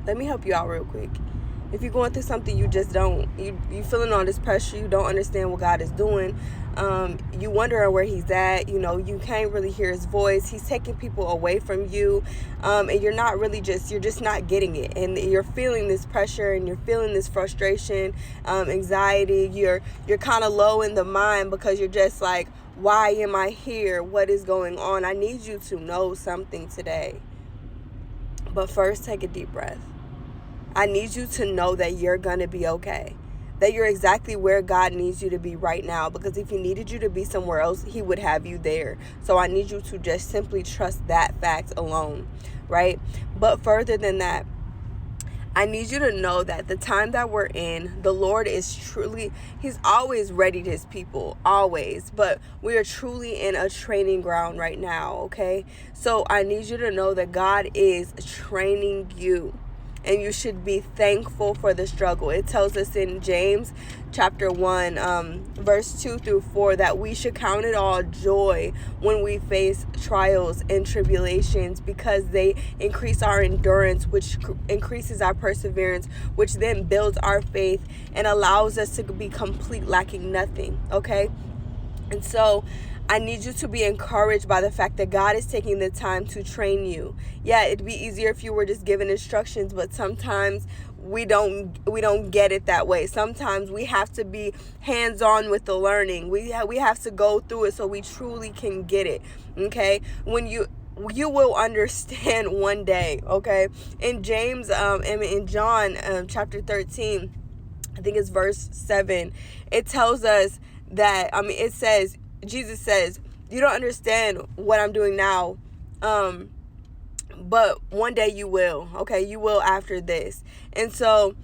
let me help you out real quick. If you're going through something, you just don't, you feeling all this pressure, you don't understand what God is doing, you wondering where he's at, you can't really hear his voice, he's taking people away from you, and you're not really you're just not getting it, and you're feeling this pressure, and you're feeling this frustration, anxiety, you're kind of low in the mind, because you're just like, why am I here? What is going on? I need you to know something today. But first, take a deep breath. I need you to know that you're going to be okay. That you're exactly where God needs you to be right now. Because if he needed you to be somewhere else, he would have you there. So I need you to just simply trust that fact alone, right? But further than that, I need you to know that the time that we're in, the Lord is truly, he's always readied his people, always. But we are truly in a training ground right now, okay? So I need you to know that God is training you. And you should be thankful for the struggle. It tells us in James chapter 1, verse 2 through 4, that we should count it all joy when we face trials and tribulations, because they increase our endurance, which increases our perseverance, which then builds our faith and allows us to be complete, lacking nothing, okay? And so I need you to be encouraged by the fact that God is taking the time to train you. Yeah, it'd be easier if you were just given instructions, but sometimes we don't get it that way. Sometimes we have to be hands-on with the learning. We have to go through it so we truly can get it. Okay? When you will understand one day, okay? In James in John chapter 13, I think it's verse 7, it tells us that, it says, Jesus says, you don't understand what I'm doing now, but one day you will, okay? You will after this. And so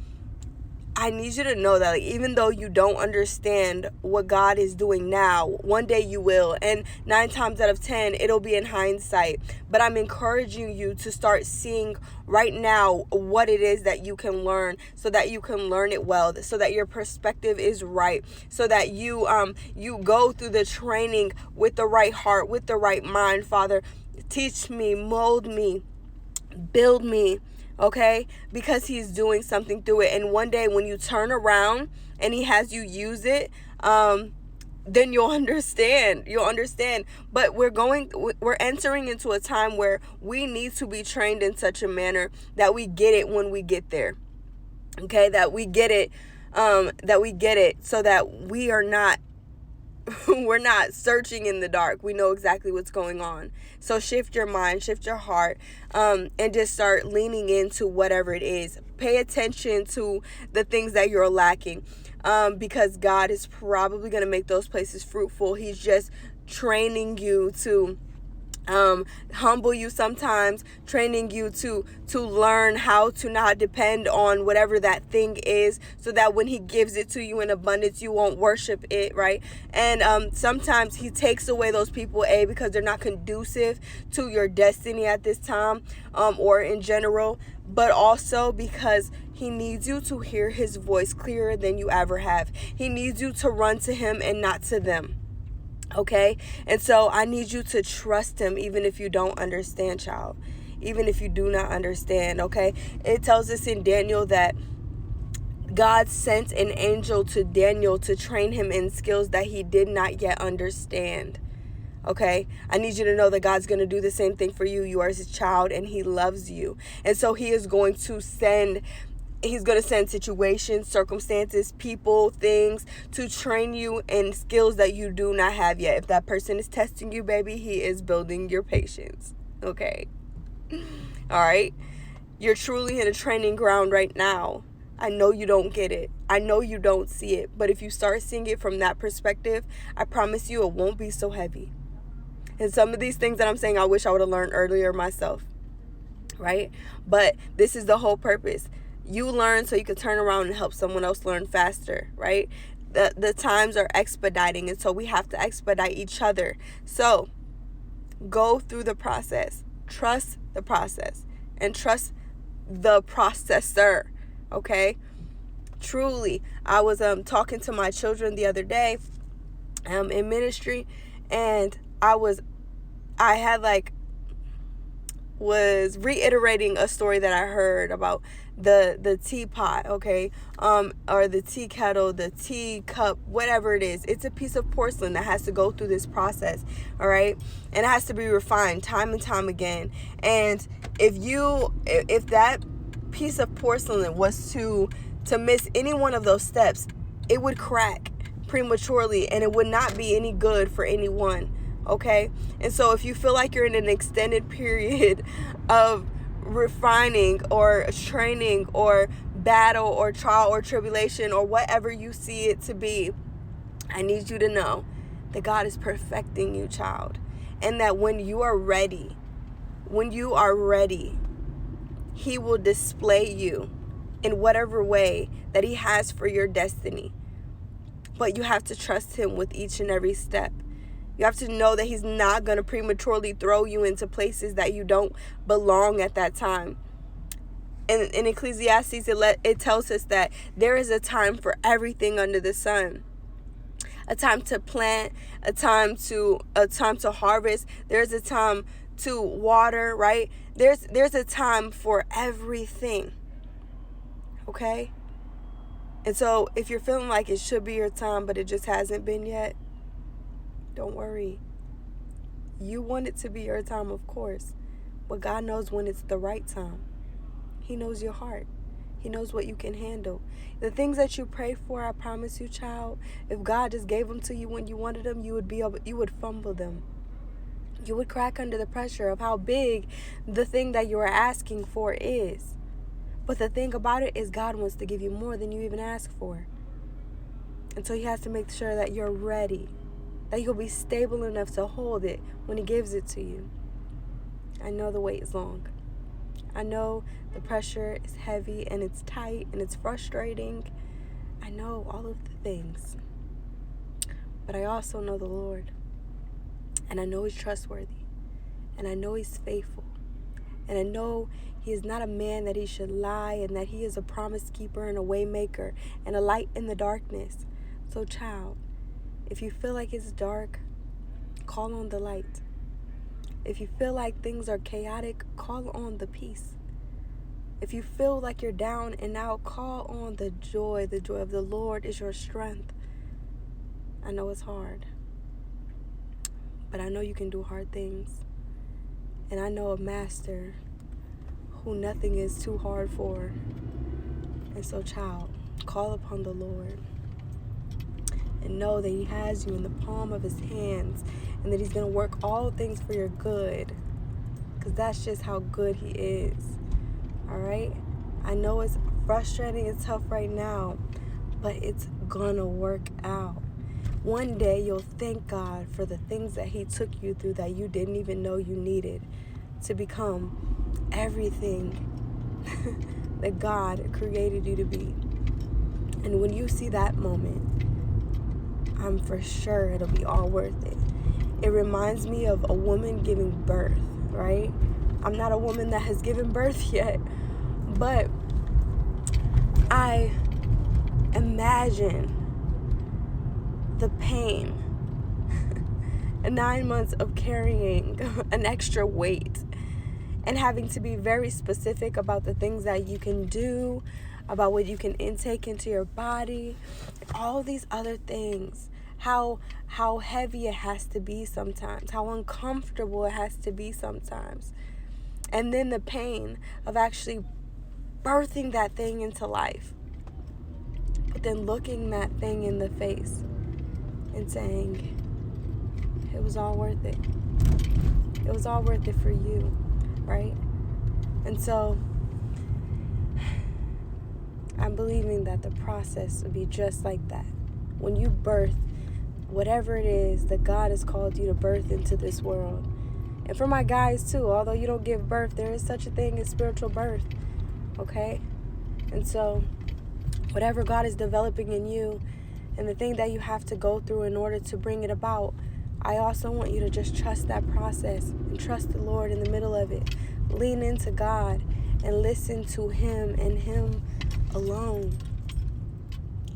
I need you to know that, like, even though you don't understand what God is doing now, one day you will. And 9 times out of 10, it'll be in hindsight. But I'm encouraging you to start seeing right now what it is that you can learn, so that you can learn it well, so that your perspective is right, so that you go through the training with the right heart, with the right mind. Father, teach me, mold me, build me, okay? Because he's doing something through it. And one day when you turn around and he has you use it, then you'll understand. But we're entering into a time where we need to be trained in such a manner that we get it when we get there. Okay? That we get it, so that we are not we're not searching in the dark. We know exactly what's going on. So shift your mind, shift your heart, and just start leaning into whatever it is. Pay attention to the things that you're lacking, because God is probably going to make those places fruitful. He's just training you to humble you sometimes, training you to learn how to not depend on whatever that thing is, so that when he gives it to you in abundance, you won't worship it, right? And sometimes he takes away those people, because they're not conducive to your destiny at this time, or in general, but also because he needs you to hear his voice clearer than you ever have. He needs you to run to him and not to them. Okay? And so I need you to trust him, even if you don't understand, child. Even if you do not understand, okay? It tells us in Daniel that God sent an angel to Daniel to train him in skills that he did not yet understand. Okay? I need you to know that God's going to do the same thing for you. You are his child and he loves you. And so he is going to send situations, circumstances, people, things to train you in skills that you do not have yet. If that person is testing you, baby, he is building your patience. Okay? All right? You're truly in a training ground right now. I know you don't get it. I know you don't see it. But if you start seeing it from that perspective, I promise you it won't be so heavy. And some of these things that I'm saying, I wish I would have learned earlier myself. Right? But this is the whole purpose. You learn so you can turn around and help someone else learn faster, right? The times are expediting, and so we have to expedite each other. So go through the process. Trust the process and trust the processor, okay? Truly, I was talking to my children the other day in ministry, and I had like was reiterating a story that I heard about the teapot, okay, or the tea kettle, the tea cup, whatever it is. It's a piece of porcelain that has to go through this process, all right, and it has to be refined time and time again. And if that piece of porcelain was to miss any one of those steps, it would crack prematurely, and it would not be any good for anyone. Okay? And so if you feel like you're in an extended period of refining or training or battle or trial or tribulation or whatever you see it to be, I need you to know that God is perfecting you, child. And that when you are ready, He will display you in whatever way that He has for your destiny. But you have to trust Him with each and every step. You have to know that He's not going to prematurely throw you into places that you don't belong at that time. And in Ecclesiastes, it tells us that there is a time for everything under the sun. A time to plant, a time to harvest. There's a time to water, right? There's a time for everything. Okay? And so if you're feeling like it should be your time, but it just hasn't been yet, don't worry. You want it to be your time, of course. But God knows when it's the right time. He knows your heart. He knows what you can handle. The things that you pray for, I promise you, child, if God just gave them to you when you wanted them, you would fumble them. You would crack under the pressure of how big the thing that you are asking for is. But the thing about it is God wants to give you more than you even ask for. And so He has to make sure that you're ready, that you'll be stable enough to hold it when He gives it to you. I know the wait is long. I know the pressure is heavy and it's tight and it's frustrating. I know all of the things. But I also know the Lord. And I know He's trustworthy. And I know He's faithful. And I know He is not a man that He should lie, and that He is a promise keeper and a way maker and a light in the darkness. So, child, if you feel like it's dark, call on the light. If you feel like things are chaotic, call on the peace. If you feel like you're down and out, call on the joy. The joy of the Lord is your strength. I know it's hard, but I know you can do hard things. And I know a master who nothing is too hard for. And so, child, call upon the Lord and know that He has you in the palm of His hands, and that He's going to work all things for your good, because that's just how good He is. All right? I know it's frustrating, it's tough right now, but it's going to work out. One day you'll thank God for the things that He took you through that you didn't even know you needed to become everything that God created you to be. And when you see that moment, I'm for sure it'll be all worth it. It reminds me of a woman giving birth, right? I'm not a woman that has given birth yet, but I imagine the pain 9 months of carrying an extra weight and having to be very specific about the things that you can do, about what you can intake into your body, all these other things, how heavy it has to be sometimes, how uncomfortable it has to be sometimes. And then the pain of actually birthing that thing into life, but then looking that thing in the face and saying, it was all worth it. It was all worth it for you, right? And so I'm believing that the process will be just like that. When you birth whatever it is that God has called you to birth into this world. And for my guys too, although you don't give birth, there is such a thing as spiritual birth, okay? And so whatever God is developing in you and the thing that you have to go through in order to bring it about, I also want you to just trust that process and trust the Lord in the middle of it. Lean into God and listen to Him and Him alone.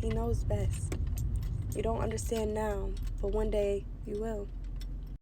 He knows best. You don't understand now, but one day you will.